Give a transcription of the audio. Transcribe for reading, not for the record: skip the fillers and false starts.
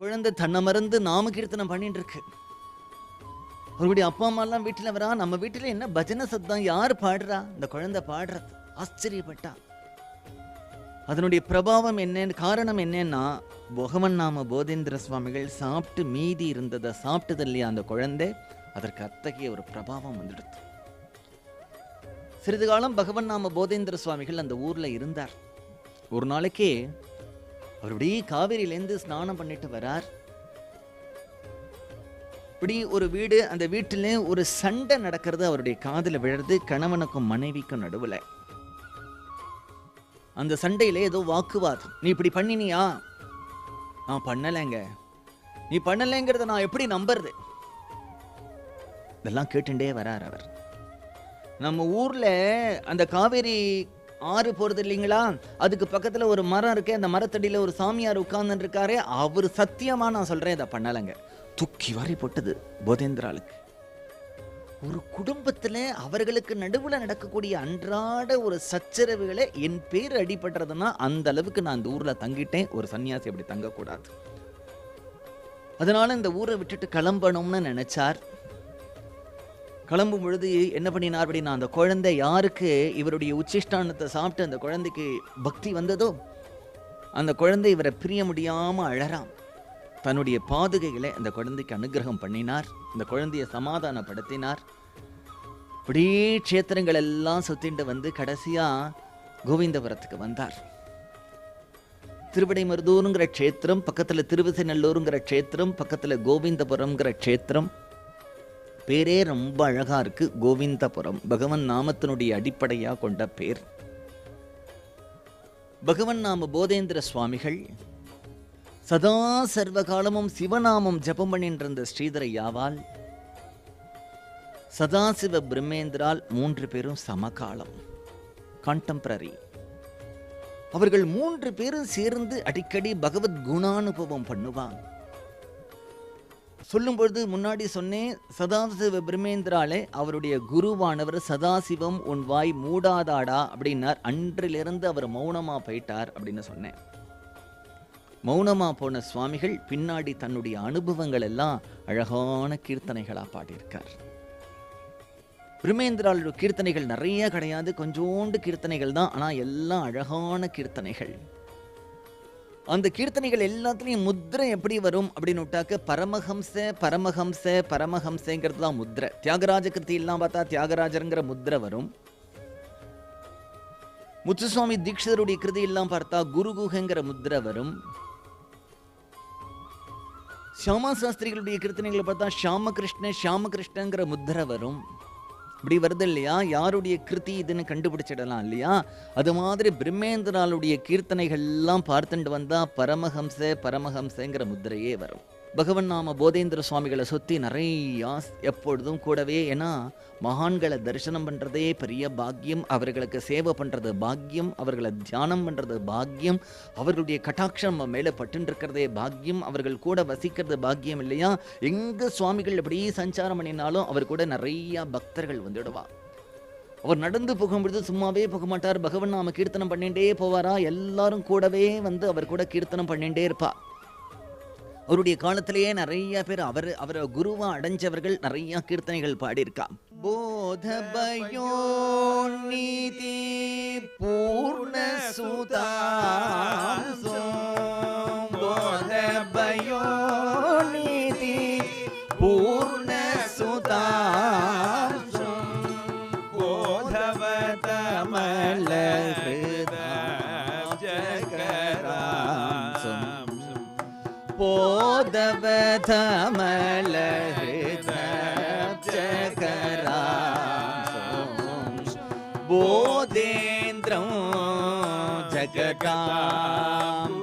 குழந்தை தன்னை மறந்து நாம கீர்த்தனம் பண்ணிட்டு இருக்கு. அவருடைய அப்பா அம்மா எல்லாம் வீட்டுல வரா, நம்ம வீட்டுல என்ன பஜனை சத்தம், யார் பாடுறா? இந்த குழந்தை பாடுறது. ஆச்சரியப்பட்டா. அதனுடைய பிரபாவம் என்னன்னு, காரணம் என்னன்னா, பகவன் நாம போதேந்திர சுவாமிகள் சாப்பிட்டு மீதி இருந்ததை சாப்பிட்டது இல்லையா அந்த குழந்தை, அதற்கு அத்தகைய ஒரு பிரபாவம் வந்துடுது. சிறிது காலம் பகவன் நாம போதேந்திர சுவாமிகள் அந்த ஊர்ல இருந்தார். ஒரு நாளைக்கு அவருடைய காவிரியிலேருந்து ஸ்நானம் பண்ணிட்டு வரார். இப்படி ஒரு வீடு, அந்த வீட்டிலே ஒரு சண்டை நடக்கிறது அவருடைய காதுல விழுறது, கணவனுக்கும் மனைவிக்கும் நடுவுல. அந்த சண்டையில ஏதோ வாக்குவாதம். நீ இப்படி பண்ணினியா? நான் பண்ணலைங்க. நீ பண்ணலைங்கிறத நான் எப்படி நம்புறது? இதெல்லாம் கேட்டுட்டே வரார் அவர். நம்ம ஊர்ல அந்த காவேரி ஆறு போறது இல்லைங்களா, அதுக்கு பக்கத்துல ஒரு மரம் இருக்கு, அந்த மரத்தடியில ஒரு சாமியார் உட்கார்ந்து இருக்காரு, அவர் சத்தியமா நான் சொல்றேன் இதை பண்ணலைங்க. தூக்கி வாரி போட்டது போதேந்திராளுக்கு. ஒரு குடும்பத்துல அவர்களுக்கு நடுவுல நடக்கக்கூடிய அன்றாட ஒரு சச்சரவுகளை என் பேர் அடிபடுறதுன்னா அந்த அளவுக்கு நான் இந்த ஊர்ல தங்கிட்டேன். ஒரு சன்னியாசி அப்படி தங்கக்கூடாது. அதனால இந்த ஊரை விட்டுட்டு கிளம்பணும்னு நினைச்சார். கிளம்பும் பொழுது என்ன பண்ணினார் அப்படின்னா, அந்த குழந்தை யாருக்கு இவருடைய உச்சிஷ்டானத்தை சாப்பிட்டு அந்த குழந்தைக்கு பக்தி வந்ததோ, அந்த குழந்தை இவரை பிரிய முடியாம அழறாம். தன்னுடைய பாதுகைகளை அந்த குழந்தைக்கு அனுகிரகம் பண்ணினார். அந்த குழந்தையை சமாதானப்படுத்தினார். இப்படியே க்ஷேத்திரங்கள் எல்லாம் சுத்திண்டு வந்து கடைசியா கோவிந்தபுரத்துக்கு வந்தார். திருவிடைமருதூருங்கிற க்ஷேத்திரம் பக்கத்துல, திருவிசைநல்லூருங்கிற க்ஷேத்திரம் பக்கத்துல, கோவிந்தபுரம்ங்கிற க்ஷேத்திரம். பேரே ரொம்ப அழகா இருக்கு, கோவிந்தபுரம். பகவன் நாமத்தினுடைய அடிப்படையா கொண்ட பேர். பகவன் நாம போதேந்திர சுவாமிகள் சதா சர்வ காலமும் சிவநாமம் ஜபம் பண்ணிட்டு இருந்த ஸ்ரீதரையாவால் சதாசிவ பிரம்மேந்திரால் 3 பேரும் சமகாலம், கான்டெம்பரரி. அவர்கள் 3 பேரும் சேர்ந்து அடிக்கடி பகவத் குணானுபவம் பண்ணுவாங்க. சொல்லும் பொழுது முன்னாடி சொன்னேன், சதாசிவ பிரம்மேந்திராலே அவருடைய குருவானவர் சதாசிவம் உன் வாய் மூடாதாடா அப்படின்னார். அன்றிலிருந்து அவர் மௌனமா போயிட்டார் அப்படின்னு சொன்னேன். மௌனமா போன சுவாமிகள் பின்னாடி தன்னுடைய அனுபவங்கள் எல்லாம் அழகான கீர்த்தனைகளா பாடியிருக்கார். பிரம்மேந்திராளுடைய கீர்த்தனைகள் நிறைய கிடையாது, கொஞ்சோண்டு கீர்த்தனைகள் தான். ஆனா எல்லாம் அழகான கீர்த்தனைகள். அந்த கீர்த்தனைகள் எல்லாத்துலேயும் முத்திரை எப்படி வரும் அப்படின்னு விட்டாக்க, பரமஹம்ச பரமஹம்ச பரமஹம்சங்கிறது தான் முத்திரை. தியாகராஜ கிருத்தியெல்லாம் பார்த்தா தியாகராஜருங்கிற முத்திரை வரும். முத்துசுவாமி தீட்சிதருடைய கிருதியெல்லாம் பார்த்தா குருகுஹங்கிற முத்திரை வரும். ஷியாமா சாஸ்திரிகளுடைய கீர்த்தனைகளை பார்த்தா ஷியாமகிருஷ்ண ஷியாமகிருஷ்ணங்கிற முத்திரை வரும். இப்படி வருது இல்லையா, யாருடைய கிருதி இதுன்னு கண்டுபிடிச்சிடலாம் இல்லையா. அது மாதிரி பிரம்மேந்திராளுடைய கீர்த்தனைகள் எல்லாம் பார்த்துட்டு வந்தா பரமஹம்ச பரமஹம்சங்கிற முத்திரையே வரும். பகவன் நாம போதேந்திர சுவாமிகளை சுற்றி நிறையா எப்பொழுதும் கூடவே. ஏன்னா மகான்களை தரிசனம் பண்ணுறதே பெரிய பாக்கியம், அவர்களுக்கு சேவை பண்ணுறது பாக்கியம், அவர்களை தியானம் பண்ணுறது பாக்கியம், அவர்களுடைய கட்டாட்சம் நம்ம மேலே பட்டுன்னு இருக்கிறதே பாக்கியம், அவர்கள் கூட வசிக்கிறது பாக்கியம் இல்லையா. எங்கே சுவாமிகள் எப்படி சஞ்சாரம் பண்ணினாலும் அவர் கூட நிறையா பக்தர்கள் வந்துடுவா. அவர் நடந்து போகும்பொழுது சும்மாவே போக மாட்டார், பகவன் நாம கீர்த்தனம் பண்ணிகிட்டே போவாரா. எல்லாரும் கூடவே வந்து அவர் கூட கீர்த்தனம் பண்ணிகிட்டே இருப்பா. அவருடைய காலத்திலேயே நிறைய பேர் அவரை குருவா அடைஞ்சவர்கள் நிறைய கீர்த்தனைகள் பாடியிருக்கா. போதபயோ நீதி பூர்ண சுதாம்சோ, போதபயோ நீதி பூர்ண சுதாம்சோ, போதவதமல போதவதமல போதேந்திரம் ஜகதாம்